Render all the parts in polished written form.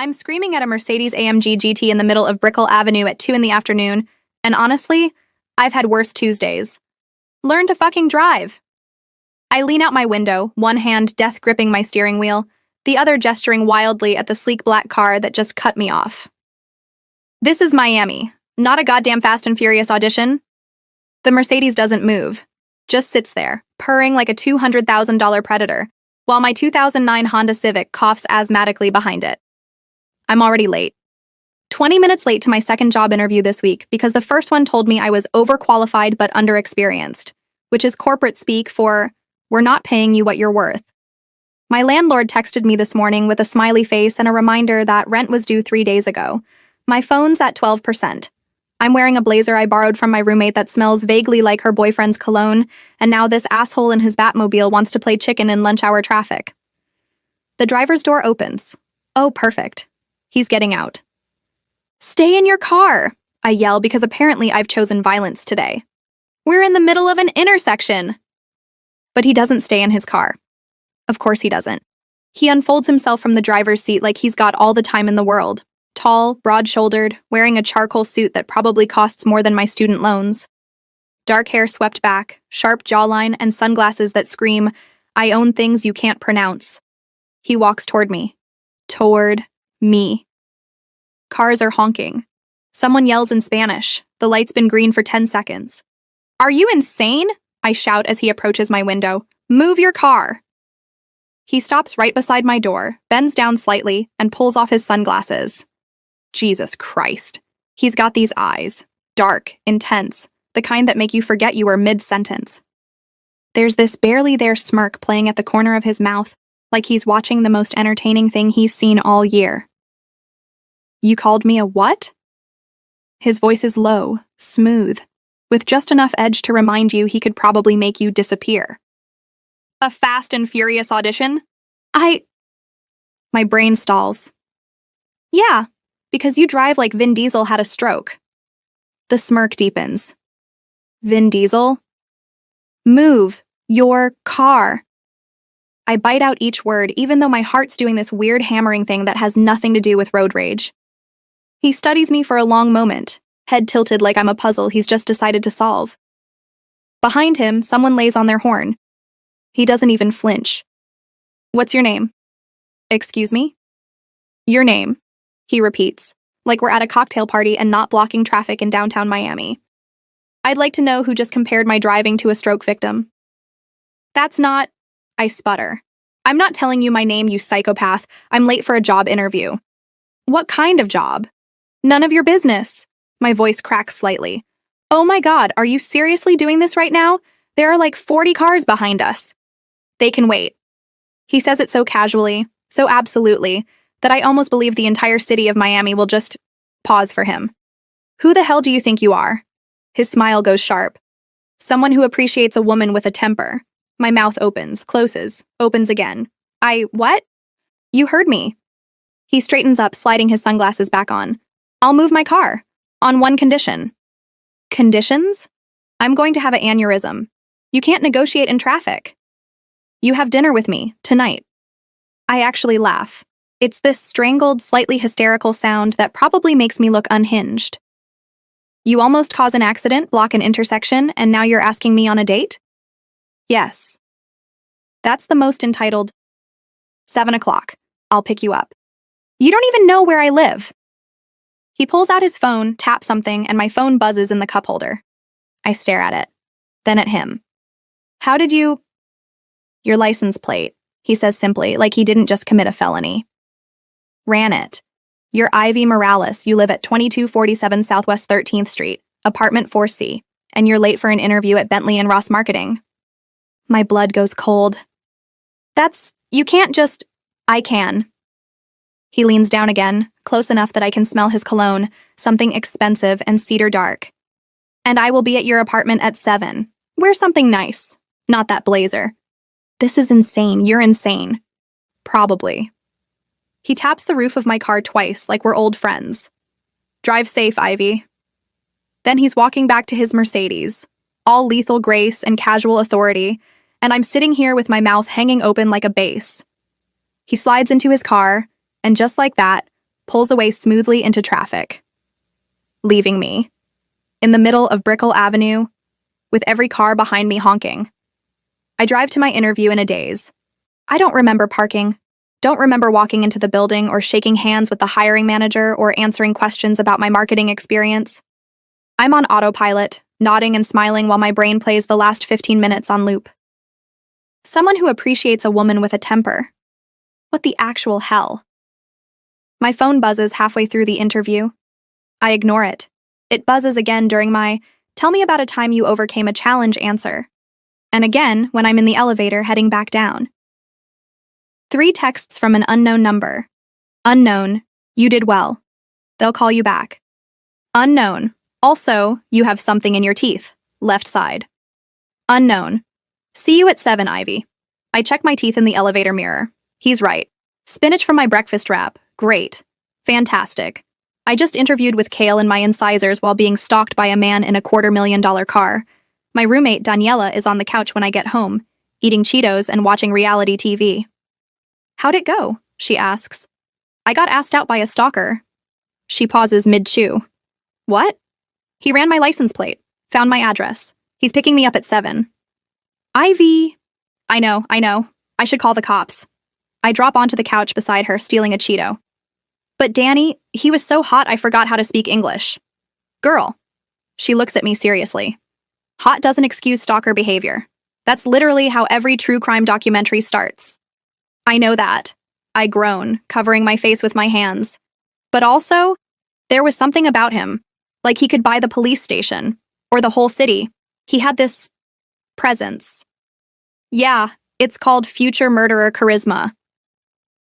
I'm screaming at a Mercedes-AMG GT in the middle of Brickell Avenue at 2 in the afternoon, and honestly, I've had worse Tuesdays. Learn to fucking drive. I lean out my window, one hand death gripping my steering wheel, the other gesturing wildly at the sleek black car that just cut me off. This is Miami, not a goddamn Fast and Furious audition. The Mercedes doesn't move, just sits there, purring like a $200,000 Predator, while my 2009 Honda Civic coughs asthmatically behind it. I'm already late. 20 minutes late to my second job interview this week because the first one told me I was overqualified but underexperienced, which is corporate speak for, we're not paying you what you're worth. My landlord texted me this morning with a smiley face and a reminder that rent was due 3 days ago. My phone's at 12%. I'm wearing a blazer I borrowed from my roommate that smells vaguely like her boyfriend's cologne, and now this asshole in his Batmobile wants to play chicken in lunch hour traffic. The driver's door opens. Oh, perfect. He's getting out. Stay in your car, I yell because apparently I've chosen violence today. We're in the middle of an intersection. But he doesn't stay in his car. Of course he doesn't. He unfolds himself from the driver's seat like he's got all the time in the world. Tall, broad-shouldered, wearing a charcoal suit that probably costs more than my student loans. Dark hair swept back, sharp jawline, and sunglasses that scream, I own things you can't pronounce. He walks toward me. Toward me. Cars are honking. Someone yells in Spanish. The light's been green for 10 seconds. Are you insane? I shout as he approaches my window. Move your car. He stops right beside my door, bends down slightly, and pulls off his sunglasses. Jesus Christ. He's got these eyes. Dark, intense, the kind that make you forget you were mid-sentence. There's this barely there smirk playing at the corner of his mouth, like he's watching the most entertaining thing he's seen all year. You called me a what? His voice is low, smooth, with just enough edge to remind you he could probably make you disappear. A Fast and Furious audition? My brain stalls. Yeah, because you drive like Vin Diesel had a stroke. The smirk deepens. Vin Diesel? Move your car. I bite out each word, even though my heart's doing this weird hammering thing that has nothing to do with road rage. He studies me for a long moment, head tilted like I'm a puzzle he's just decided to solve. Behind him, someone lays on their horn. He doesn't even flinch. What's your name? Excuse me? Your name, he repeats, like we're at a cocktail party and not blocking traffic in downtown Miami. I'd like to know who just compared my driving to a stroke victim. That's not... I sputter. I'm not telling you my name, you psychopath. I'm late for a job interview. What kind of job? None of your business. My voice cracks slightly. Oh my God, are you seriously doing this right now? There are like 40 cars behind us. They can wait. He says it so casually, so absolutely, that I almost believe the entire city of Miami will just pause for him. Who the hell do you think you are? His smile goes sharp. Someone who appreciates a woman with a temper. My mouth opens, closes, opens again. What? You heard me. He straightens up, sliding his sunglasses back on. I'll move my car. On one condition. Conditions? I'm going to have an aneurysm. You can't negotiate in traffic. You have dinner with me, tonight. I actually laugh. It's this strangled, slightly hysterical sound that probably makes me look unhinged. You almost cause an accident, block an intersection, and now you're asking me on a date? Yes. That's the most entitled. 7 o'clock. I'll pick you up. You don't even know where I live. He pulls out his phone, taps something, and my phone buzzes in the cup holder. I stare at it, then at him. How did you... Your license plate, he says simply, like he didn't just commit a felony. Ran it. You're Ivy Morales. You live at 2247 Southwest 13th Street, apartment 4C, and you're late for an interview at Bentley and Ross Marketing. My blood goes cold. You can't just... I can. He leans down again, close enough that I can smell his cologne, something expensive and cedar dark. And I will be at your apartment at 7. Wear something nice. Not that blazer. This is insane. You're insane. Probably. He taps the roof of my car twice, like we're old friends. Drive safe, Ivy. Then he's walking back to his Mercedes, all lethal grace and casual authority, and I'm sitting here with my mouth hanging open like a bass. He slides into his car, and just like that, pulls away smoothly into traffic, leaving me in the middle of Brickell Avenue with every car behind me honking. I drive to my interview in a daze. I don't remember parking, don't remember walking into the building or shaking hands with the hiring manager or answering questions about my marketing experience. I'm on autopilot, nodding and smiling while my brain plays the last 15 minutes on loop. Someone who appreciates a woman with a temper. What the actual hell? My phone buzzes halfway through the interview. I ignore it. It buzzes again during my "tell me about a time you overcame a challenge" answer. And again when I'm in the elevator heading back down. 3 texts from an unknown number. Unknown, you did well. They'll call you back. Unknown, also, you have something in your teeth, left side. Unknown, see you at 7, Ivy. I check my teeth in the elevator mirror. He's right. Spinach from my breakfast wrap, great. Fantastic. I just interviewed with kale in my incisors while being stalked by a man in a $250,000 car. My roommate, Daniela, is on the couch when I get home, eating Cheetos and watching reality TV. How'd it go? She asks. I got asked out by a stalker. She pauses mid-chew. What? He ran my license plate, found my address. He's picking me up at 7. Ivy. I know. I should call the cops. I drop onto the couch beside her, stealing a Cheeto. But Danny, he was so hot I forgot how to speak English. Girl. She looks at me seriously. Hot doesn't excuse stalker behavior. That's literally how every true crime documentary starts. I know that. I groan, covering my face with my hands. But also, there was something about him. Like he could buy the police station. Or the whole city. He had this presence. Yeah, it's called future murderer charisma.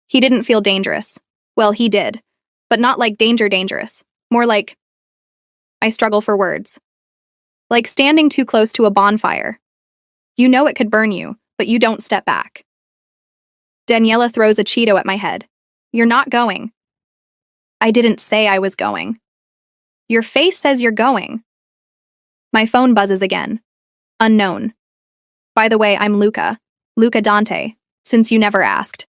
He didn't feel dangerous. Well, he did. But not like dangerous. More like... I struggle for words. Like standing too close to a bonfire. You know it could burn you, but you don't step back. Daniela throws a Cheeto at my head. You're not going. I didn't say I was going. Your face says you're going. My phone buzzes again. Unknown. By the way, I'm Luca Dante, since you never asked.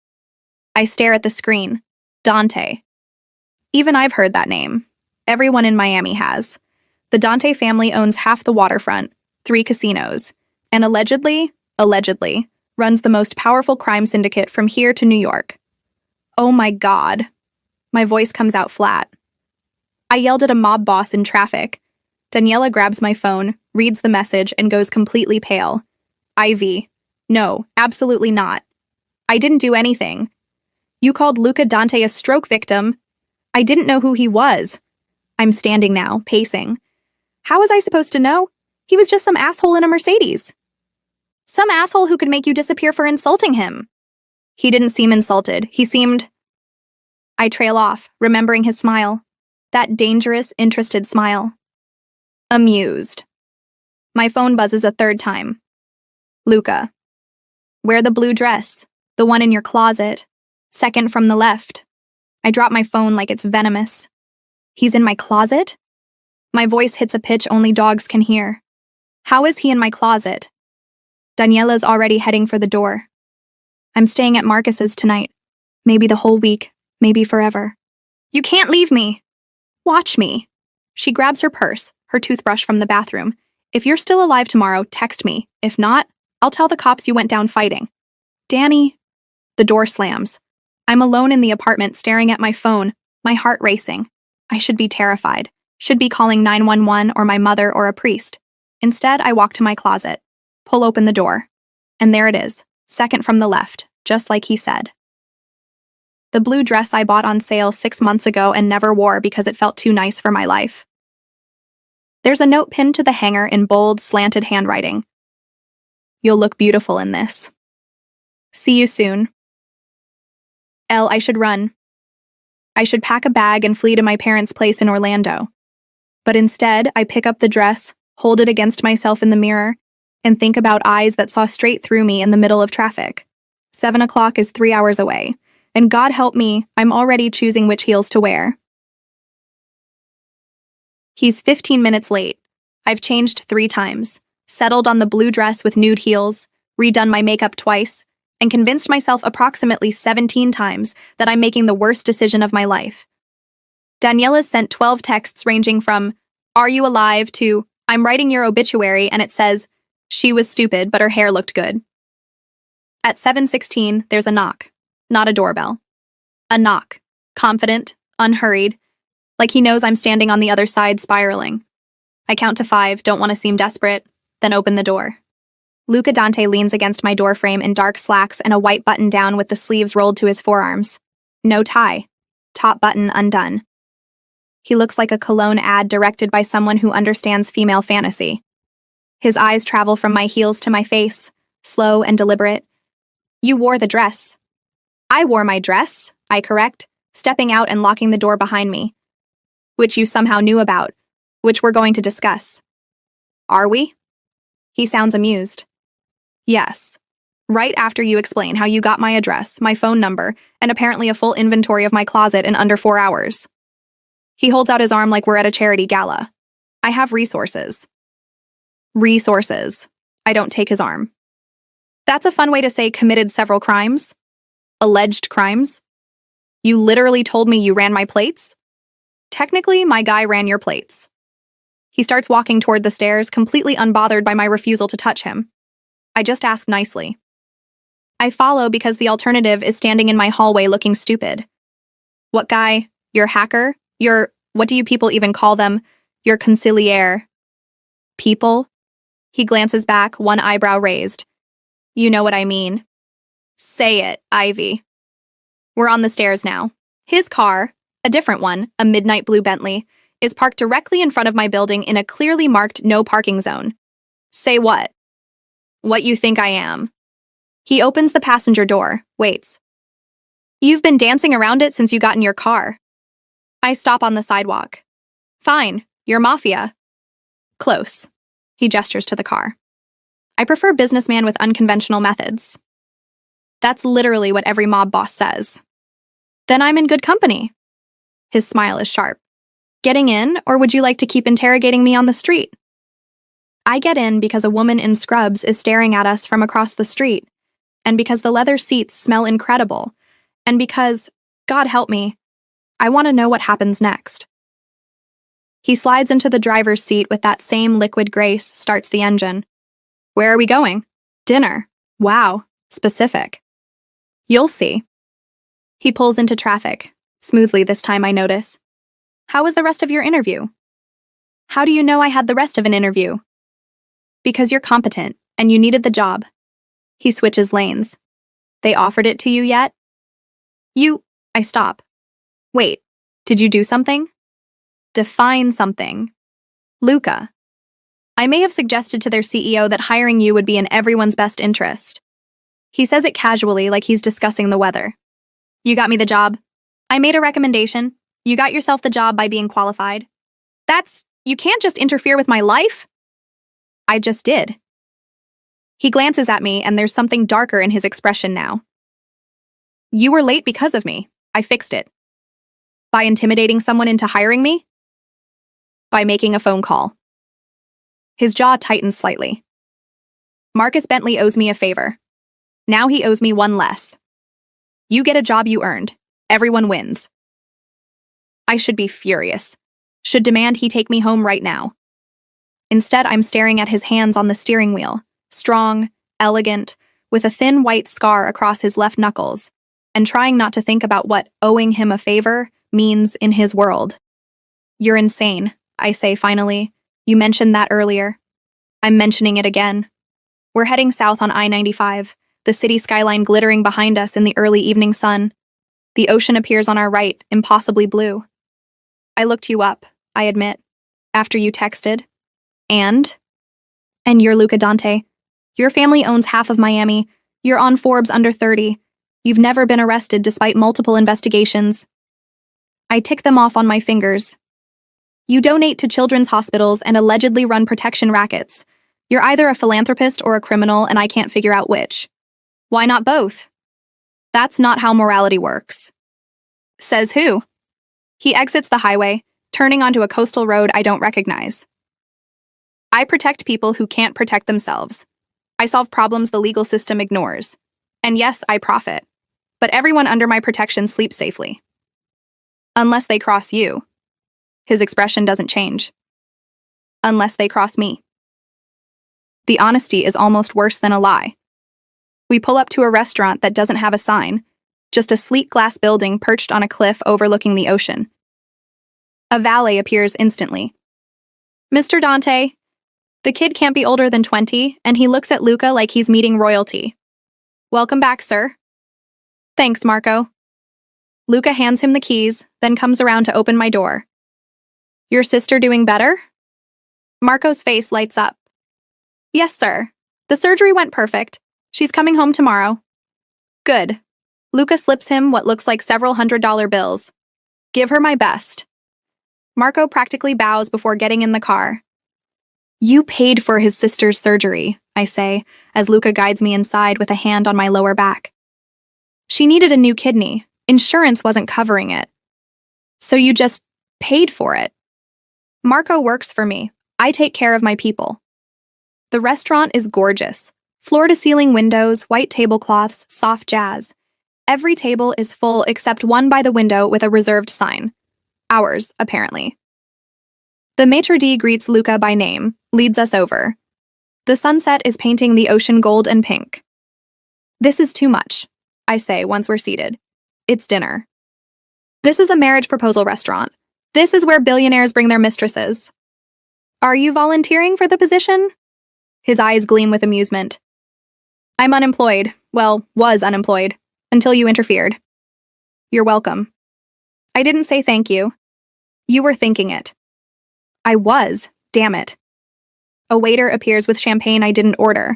I stare at the screen. Dante. Even I've heard that name. Everyone in Miami has. The Dante family owns half the waterfront, 3 casinos, and allegedly, runs the most powerful crime syndicate from here to New York. Oh my God. My voice comes out flat. I yelled at a mob boss in traffic. Daniela grabs my phone, reads the message, and goes completely pale. Ivy. No, absolutely not. I didn't do anything. You called Luca Dante a stroke victim. I didn't know who he was. I'm standing now, pacing. How was I supposed to know? He was just some asshole in a Mercedes. Some asshole who could make you disappear for insulting him. He didn't seem insulted. He seemed... I trail off, remembering his smile. That dangerous, interested smile. Amused. My phone buzzes a 3rd time. Luca. Wear the blue dress. The one in your closet. 2nd from the left. I drop my phone like it's venomous. He's in my closet? My voice hits a pitch only dogs can hear. How is he in my closet? Daniela's already heading for the door. I'm staying at Marcus's tonight. Maybe the whole week. Maybe forever. You can't leave me. Watch me. She grabs her purse, her toothbrush from the bathroom. If you're still alive tomorrow, text me. If not, I'll tell the cops you went down fighting. Danny. The door slams. I'm alone in the apartment staring at my phone, my heart racing. I should be terrified. Should be calling 911 or my mother or a priest. Instead, I walk to my closet, pull open the door. And there it is, 2nd from the left, just like he said. The blue dress I bought on sale 6 months ago and never wore because it felt too nice for my life. There's a note pinned to the hanger in bold, slanted handwriting. You'll look beautiful in this. See you soon. I should run. I should pack a bag and flee to my parents' place in Orlando. But instead, I pick up the dress, hold it against myself in the mirror, and think about eyes that saw straight through me in the middle of traffic. 7 o'clock is 3 hours away, and God help me, I'm already choosing which heels to wear. He's 15 minutes late. I've changed 3 times, settled on the blue dress with nude heels, redone my makeup twice, and convinced myself approximately 17 times that I'm making the worst decision of my life. Daniela's sent 12 texts ranging from, "Are you alive?" to, "I'm writing your obituary," and it says, "She was stupid, but her hair looked good." At 7:16, there's a knock. Not a doorbell. A knock. Confident, unhurried, like he knows I'm standing on the other side spiraling. I count to 5, don't want to seem desperate, then open the door. Luca Dante leans against my doorframe in dark slacks and a white button-down with the sleeves rolled to his forearms. No tie. Top button undone. He looks like a cologne ad directed by someone who understands female fantasy. His eyes travel from my heels to my face, slow and deliberate. "You wore the dress." "I wore my dress," I correct, stepping out and locking the door behind me. "Which you somehow knew about, which we're going to discuss." "Are we?" He sounds amused. "Yes. Right after you explain how you got my address, my phone number, and apparently a full inventory of my closet in under 4 hours." He holds out his arm like we're at a charity gala. "I have resources." Resources. I don't take his arm. That's a fun way to say committed several crimes. Alleged crimes. You literally told me you ran my plates? Technically, my guy ran your plates. He starts walking toward the stairs, completely unbothered by my refusal to touch him. I just asked nicely. I follow because the alternative is standing in my hallway looking stupid. What guy? Your hacker? Your, what do you people even call them? Your conciliere? People? He glances back, one eyebrow raised. You know what I mean. Say it, Ivy. We're on the stairs now. His car, a different one, a midnight blue Bentley, is parked directly in front of my building in a clearly marked no parking zone. Say what? What you think I am. He opens the passenger door, waits. You've been dancing around it since you got in your car. I stop on the sidewalk. Fine, you're Mafia. Close. He gestures to the car. I prefer businessman with unconventional methods. That's literally what every mob boss says. Then I'm in good company. His smile is sharp. Getting in, or would you like to keep interrogating me on the street? I get in because a woman in scrubs is staring at us from across the street, and because the leather seats smell incredible, and because, God help me, I want to know what happens next. He slides into the driver's seat with that same liquid grace, starts the engine. Where are we going? Dinner. Wow, specific. You'll see. He pulls into traffic. Smoothly this time, I notice. How was the rest of your interview? How do you know I had the rest of an interview? Because you're competent, and you needed the job. He switches lanes. They offered it to you yet? I stop. Wait, did you do something? Define something. Luca. I may have suggested to their CEO that hiring you would be in everyone's best interest. He says it casually, like he's discussing the weather. You got me the job. I made a recommendation. You got yourself the job by being qualified. You can't just interfere with my life. I just did. He glances at me, and there's something darker in his expression now. You were late because of me. I fixed it. By intimidating someone into hiring me? By making a phone call. His jaw tightens slightly. Marcus Bentley owes me a favor. Now he owes me one less. You get a job you earned. Everyone wins. I should be furious. Should demand he take me home right now. Instead, I'm staring at his hands on the steering wheel, strong, elegant, with a thin white scar across his left knuckles, and trying not to think about what owing him a favor means in his world. You're insane, I say finally. You mentioned that earlier. I'm mentioning it again. We're heading south on I-95, the city skyline glittering behind us in the early evening sun. The ocean appears on our right, impossibly blue. I looked you up, I admit, after you texted. And you're Luca Dante. Your family owns half of Miami. You're on Forbes under 30. You've never been arrested despite multiple investigations. I tick them off on my fingers. You donate to children's hospitals and allegedly run protection rackets. You're either a philanthropist or a criminal, and I can't figure out which. Why not both? That's not how morality works. Says who? He exits the highway, turning onto a coastal road I don't recognize. I protect people who can't protect themselves. I solve problems the legal system ignores. And yes, I profit. But everyone under my protection sleeps safely. Unless they cross you. His expression doesn't change. Unless they cross me. The honesty is almost worse than a lie. We pull up to a restaurant that doesn't have a sign, just a sleek glass building perched on a cliff overlooking the ocean. A valet appears instantly. Mr. Dante. The kid can't be older than 20, and he looks at Luca like he's meeting royalty. Welcome back, sir. Thanks, Marco. Luca hands him the keys, then comes around to open my door. Your sister doing better? Marco's face lights up. Yes, sir. The surgery went perfect. She's coming home tomorrow. Good. Luca slips him what looks like several $100 bills. Give her my best. Marco practically bows before getting in the car. You paid for his sister's surgery, I say, as Luca guides me inside with a hand on my lower back. She needed a new kidney. Insurance wasn't covering it. So you just paid for it. Marco works for me. I take care of my people. The restaurant is gorgeous. Floor-to-ceiling windows, white tablecloths, soft jazz. Every table is full except one by the window with a reserved sign. Ours, apparently. The maitre d' greets Luca by name, leads us over. The sunset is painting the ocean gold and pink. This is too much, I say once we're seated. It's dinner. This is a marriage proposal restaurant. This is where billionaires bring their mistresses. Are you volunteering for the position? His eyes gleam with amusement. I'm unemployed. Well, was unemployed. Until you interfered. You're welcome. I didn't say thank you. You were thinking it. I was. Damn it. A waiter appears with champagne I didn't order.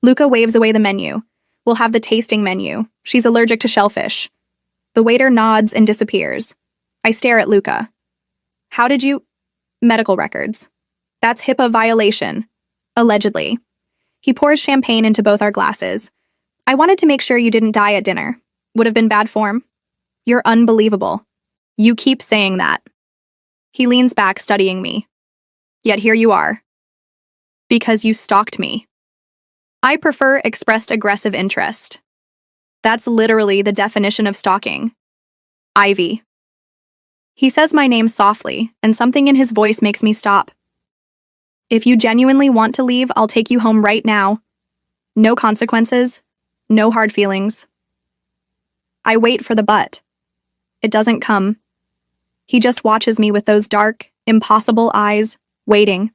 Luca waves away the menu. We'll have the tasting menu. She's allergic to shellfish. The waiter nods and disappears. I stare at Luca. How did you... Medical records. That's HIPAA violation. Allegedly. He pours champagne into both our glasses. I wanted to make sure you didn't die at dinner. Would have been bad form. You're unbelievable. You keep saying that. He leans back, studying me. Yet here you are. Because you stalked me. I prefer expressed aggressive interest. That's literally the definition of stalking. Ivy. He says my name softly, and something in his voice makes me stop. If you genuinely want to leave, I'll take you home right now. No consequences. No hard feelings. I wait for the but. It doesn't come. He just watches me with those dark, impossible eyes, waiting.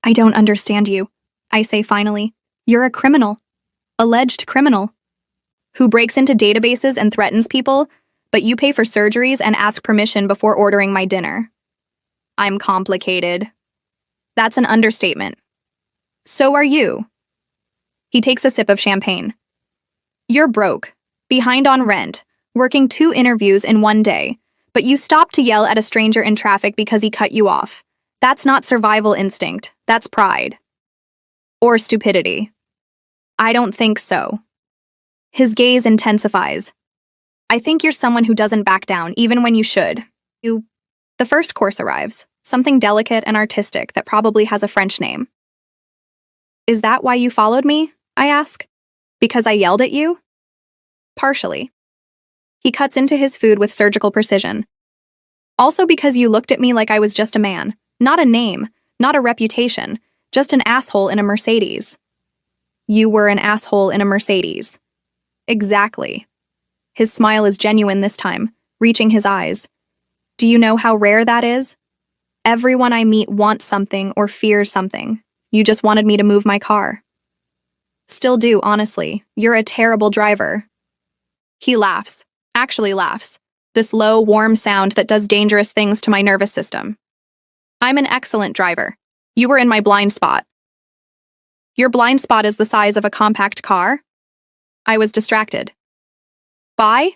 I don't understand you, I say finally. You're a criminal. Alleged criminal. Who breaks into databases and threatens people, but you pay for surgeries and ask permission before ordering my dinner. I'm complicated. That's an understatement. So are you. He takes a sip of champagne. You're broke, behind on rent, working 2 interviews in one day, but you stop to yell at a stranger in traffic because he cut you off. That's not survival instinct, that's pride. Or stupidity. I don't think so. His gaze intensifies. I think you're someone who doesn't back down, even when you should. The first course arrives, something delicate and artistic that probably has a French name. Is that why you followed me? I ask. Because I yelled at you? Partially. He cuts into his food with surgical precision. Also because you looked at me like I was just a man, not a name, not a reputation, just an asshole in a Mercedes. You were an asshole in a Mercedes. Exactly. His smile is genuine this time, reaching his eyes. Do you know how rare that is? Everyone I meet wants something or fears something. You just wanted me to move my car. Still do, honestly. You're a terrible driver. He laughs, actually laughs, this low, warm sound that does dangerous things to my nervous system. I'm an excellent driver. You were in my blind spot. Your blind spot is the size of a compact car? I was distracted. Buy?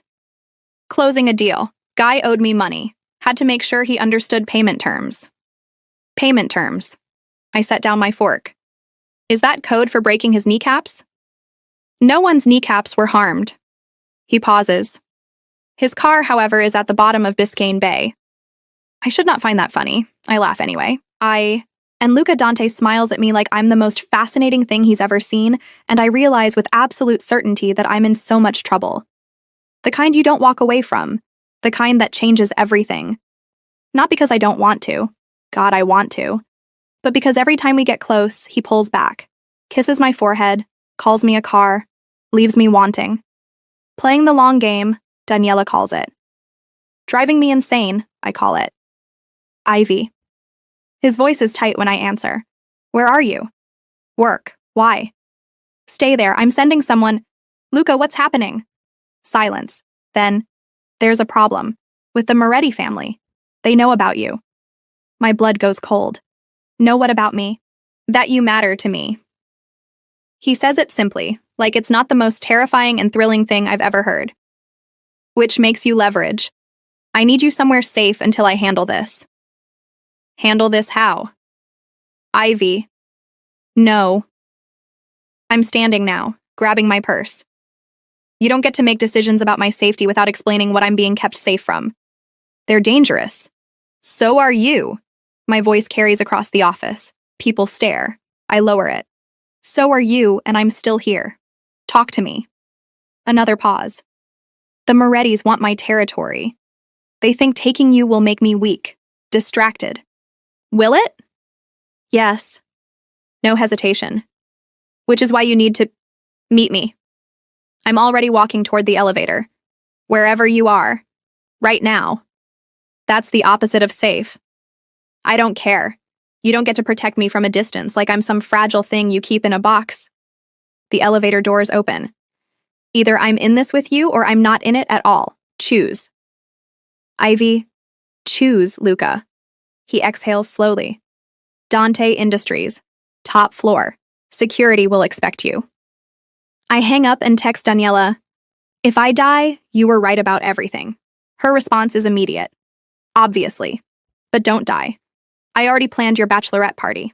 Closing a deal. Guy owed me money. Had to make sure he understood payment terms. Payment terms. I set down my fork. Is that code for breaking his kneecaps? No one's kneecaps were harmed. He pauses. His car, however, is at the bottom of Biscayne Bay. I should not find that funny. I laugh anyway. And Luca Dante smiles at me like I'm the most fascinating thing he's ever seen, and I realize with absolute certainty that I'm in so much trouble. The kind you don't walk away from. The kind that changes everything. Not because I don't want to. God, I want to. But because every time we get close, he pulls back, kisses my forehead, calls me a car, leaves me wanting. Playing the long game, Daniela calls it. Driving me insane, I call it. Ivy. His voice is tight when I answer. Where are you? Work. Why? Stay there. I'm sending someone. Luca, what's happening? Silence. Then, there's a problem. With the Moretti family. They know about you. My blood goes cold. Know what about me? That you matter to me. He says it simply, like it's not the most terrifying and thrilling thing I've ever heard. Which makes you leverage. I need you somewhere safe until I handle this. Handle this how? Ivy. No. I'm standing now, grabbing my purse. You don't get to make decisions about my safety without explaining what I'm being kept safe from. They're dangerous. So are you. My voice carries across the office. People stare. I lower it. So are you, and I'm still here. Talk to me. Another pause. The Morettis want my territory. They think taking you will make me weak, distracted. Will it? Yes. No hesitation. Which is why you need to meet me. I'm already walking toward the elevator. Wherever you are. Right now. That's the opposite of safe. I don't care. You don't get to protect me from a distance like I'm some fragile thing you keep in a box. The elevator doors open. Either I'm in this with you or I'm not in it at all. Choose. Ivy. Choose, Luca. He exhales slowly. Dante Industries. Top floor. Security will expect you. I hang up and text Daniela. If I die, you were right about everything. Her response is immediate. Obviously. But don't die. I already planned your bachelorette party.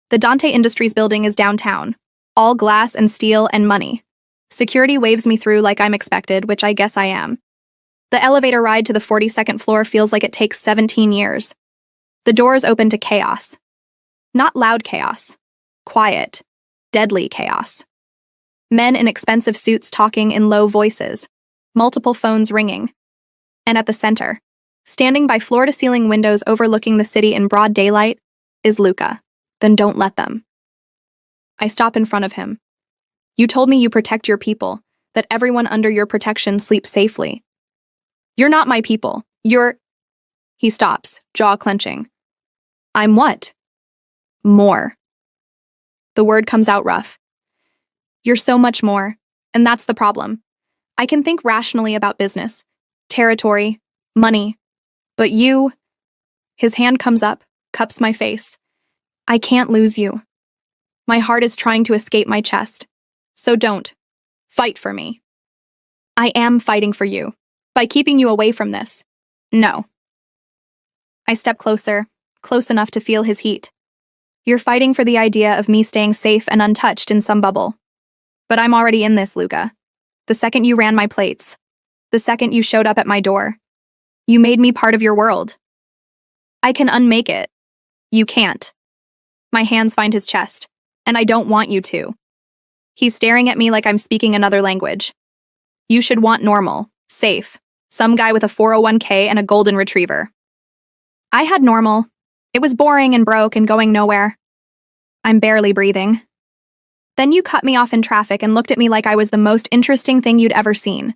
The Dante Industries building is downtown. All glass and steel and money. Security waves me through like I'm expected, which I guess I am. The elevator ride to the 42nd floor feels like it takes 17 years. The doors open to chaos. Not loud chaos. Quiet. Deadly chaos. Men in expensive suits talking in low voices. Multiple phones ringing. And at the center, standing by floor-to-ceiling windows overlooking the city in broad daylight, is Luca. Then don't let them. I stop in front of him. You told me you protect your people, that everyone under your protection sleeps safely. You're not my people. You're... He stops, jaw clenching. I'm what? More. The word comes out rough. You're so much more, and that's the problem. I can think rationally about business, territory, money, but you... His hand comes up, cups my face. I can't lose you. My heart is trying to escape my chest. So don't. Fight for me. I am fighting for you. By keeping you away from this. No. I step closer, close enough to feel his heat. You're fighting for the idea of me staying safe and untouched in some bubble. But I'm already in this, Luca. The second you ran my plates. The second you showed up at my door. You made me part of your world. I can unmake it. You can't. My hands find his chest, and I don't want you to. He's staring at me like I'm speaking another language. You should want normal, safe, some guy with a 401k and a golden retriever. I had normal. It was boring and broke and going nowhere. I'm barely breathing. Then you cut me off in traffic and looked at me like I was the most interesting thing you'd ever seen.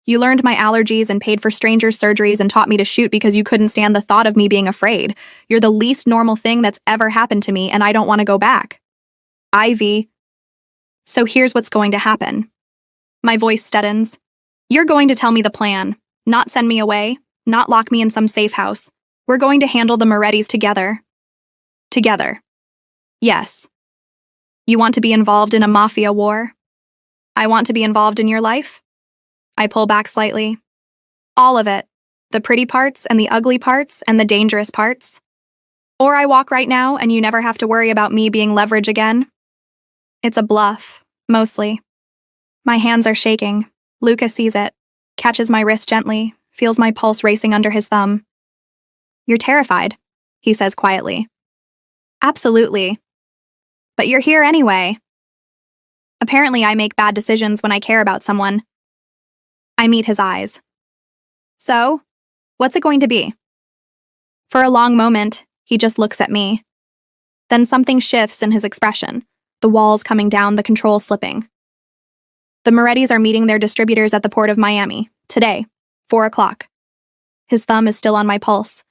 You learned my allergies and paid for strangers' surgeries and taught me to shoot because you couldn't stand the thought of me being afraid. You're the least normal thing that's ever happened to me, and I don't want to go back. Ivy. So here's what's going to happen. My voice steadens. You're going to tell me the plan, not send me away, not lock me in some safe house. We're going to handle the Morettis together. Together. Yes. You want to be involved in a mafia war? I want to be involved in your life? I pull back slightly. All of it. The pretty parts and the ugly parts and the dangerous parts. Or I walk right now and you never have to worry about me being leverage again. It's a bluff, mostly. My hands are shaking. Luca sees it, catches my wrist gently, feels my pulse racing under his thumb. You're terrified, he says quietly. Absolutely. But you're here anyway. Apparently I make bad decisions when I care about someone. I meet his eyes. So, what's it going to be? For a long moment, he just looks at me. Then something shifts in his expression, the walls coming down, the control slipping. The Morettis are meeting their distributors at the port of Miami, today, 4 o'clock. His thumb is still on my pulse.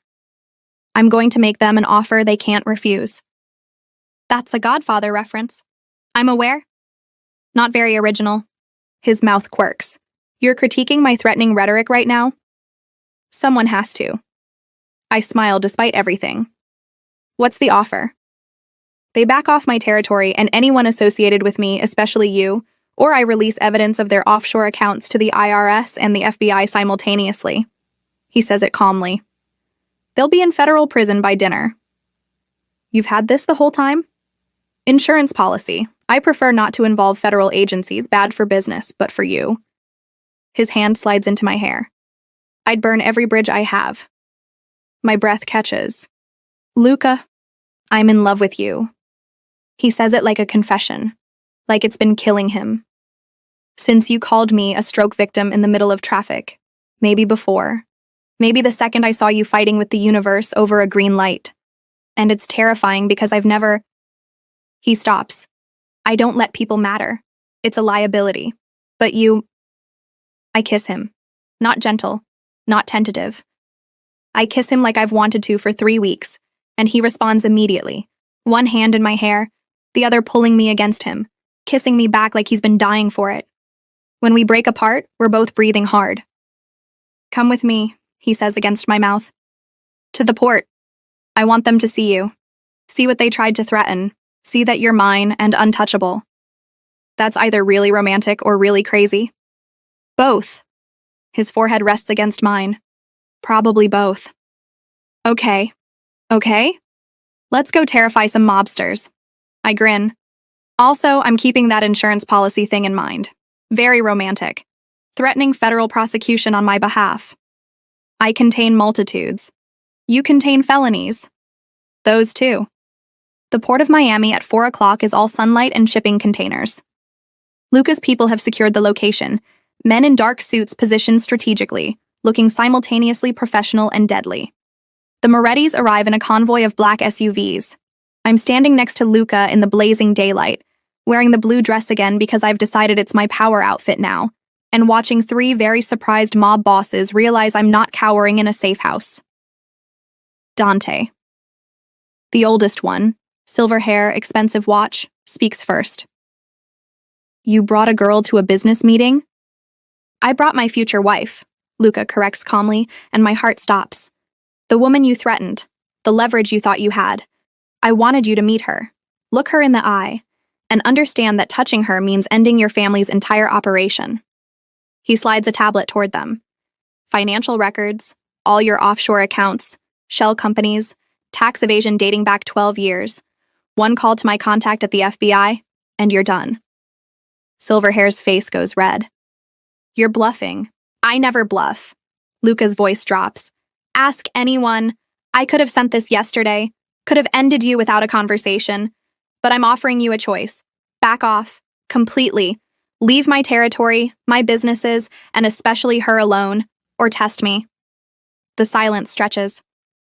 I'm going to make them an offer they can't refuse. That's a Godfather reference. I'm aware. Not very original. His mouth quirks. You're critiquing my threatening rhetoric right now? Someone has to. I smile despite everything. What's the offer? They back off my territory and anyone associated with me, especially you, or I release evidence of their offshore accounts to the IRS and the FBI simultaneously. He says it calmly. They'll be in federal prison by dinner. You've had this the whole time? Insurance policy. I prefer not to involve federal agencies, bad for business, but for you. His hand slides into my hair. I'd burn every bridge I have. My breath catches. Luca, I'm in love with you. He says it like a confession, like it's been killing him. Since you called me a stroke victim in the middle of traffic, maybe before, maybe the second I saw you fighting with the universe over a green light. And it's terrifying because I've never... He stops. I don't let people matter. It's a liability. But you... I kiss him. Not gentle, not tentative. I kiss him like I've wanted to for 3 weeks, and he responds immediately, one hand in my hair, the other pulling me against him, kissing me back like he's been dying for it. When we break apart, we're both breathing hard. Come with me, he says against my mouth. To the port. I want them to see you. See what they tried to threaten. See that you're mine and untouchable. That's either really romantic or really crazy. Both. His forehead rests against mine. Probably both. Okay. Okay? Let's go terrify some mobsters. I grin. Also, I'm keeping that insurance policy thing in mind. Very romantic. Threatening federal prosecution on my behalf. I contain multitudes. You contain felonies. Those too. The port of Miami at 4 o'clock is all sunlight and shipping containers. Luca's people have secured the location. Men in dark suits positioned strategically, looking simultaneously professional and deadly. The Morettis arrive in a convoy of black SUVs. I'm standing next to Luca in the blazing daylight, wearing the blue dress again because I've decided it's my power outfit now, and watching 3 very surprised mob bosses realize I'm not cowering in a safe house. Dante. The oldest one, silver hair, expensive watch, speaks first. You brought a girl to a business meeting? I brought my future wife, Luca corrects calmly, and my heart stops. The woman you threatened, the leverage you thought you had. I wanted you to meet her, look her in the eye, and understand that touching her means ending your family's entire operation. He slides a tablet toward them. Financial records, all your offshore accounts, shell companies, tax evasion dating back 12 years, one call to my contact at the FBI, and you're done. Silverhair's face goes red. You're bluffing. I never bluff. Luca's voice drops. Ask anyone. I could have sent this yesterday, could have ended you without a conversation, but I'm offering you a choice. Back off, completely. Leave my territory, my businesses, and especially her alone, or test me. The silence stretches.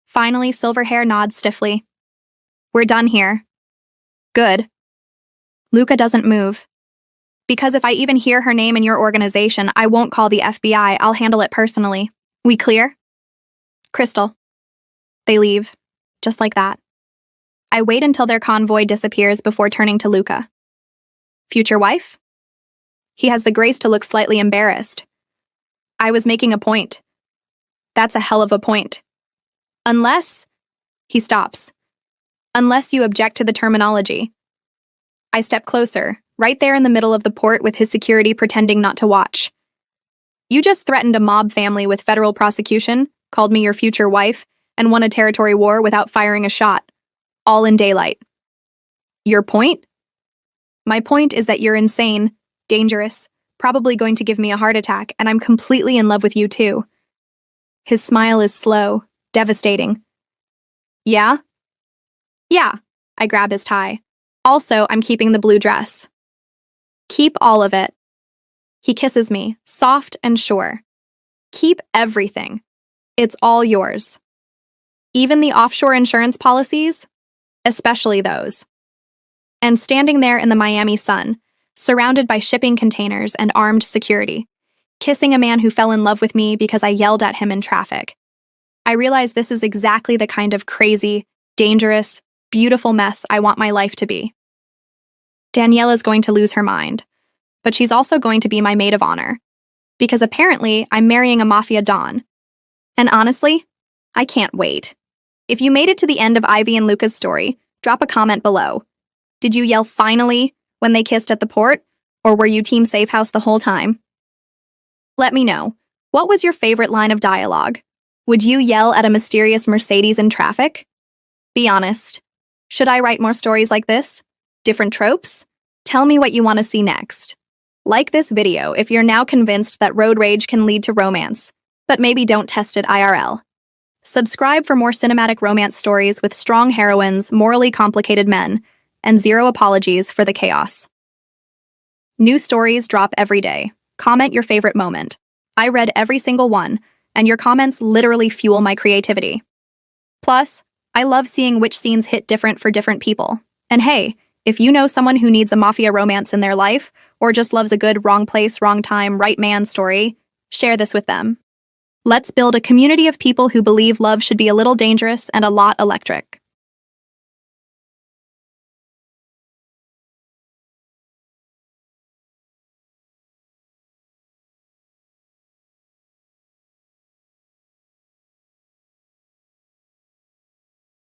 Finally, Silverhair nods stiffly. We're done here. Good. Luca doesn't move. Because if I even hear her name in your organization, I won't call the FBI, I'll handle it personally. We clear? Crystal. They leave. Just like that. I wait until their convoy disappears before turning to Luca. Future wife? He has the grace to look slightly embarrassed. I was making a point. That's a hell of a point. Unless... He stops. Unless you object to the terminology. I step closer, right there in the middle of the port with his security pretending not to watch. You just threatened a mob family with federal prosecution, called me your future wife, and won a territory war without firing a shot. All in daylight. Your point? My point is that you're insane, dangerous, probably going to give me a heart attack, and I'm completely in love with you too. His smile is slow, devastating. Yeah? Yeah. I grab his tie. Also, I'm keeping the blue dress. Keep all of it. He kisses me, soft and sure. Keep everything. It's all yours. Even the offshore insurance policies, especially those. And standing there in the Miami sun, surrounded by shipping containers and armed security, kissing a man who fell in love with me because I yelled at him in traffic. I realize this is exactly the kind of crazy, dangerous, beautiful mess I want my life to be. Daniela's going to lose her mind, but she's also going to be my maid of honor, because apparently I'm marrying a Mafia Don. And honestly, I can't wait. If you made it to the end of Ivy and Luca's story, drop a comment below. Did you yell finally when they kissed at the port, or were you Team Safe House the whole time? Let me know. What was your favorite line of dialogue? Would you yell at a mysterious Mercedes in traffic? Be honest. Should I write more stories like this? Different tropes? Tell me what you want to see next. Like this video if you're now convinced that road rage can lead to romance, but maybe don't test it IRL. Subscribe for more cinematic romance stories with strong heroines, morally complicated men, and zero apologies for the chaos. New stories drop every day. Comment your favorite moment. I read every single one, and your comments literally fuel my creativity. Plus, I love seeing which scenes hit different for different people. And hey, if you know someone who needs a Mafia romance in their life, or just loves a good wrong place, wrong time, right man story, share this with them. Let's build a community of people who believe love should be a little dangerous and a lot electric.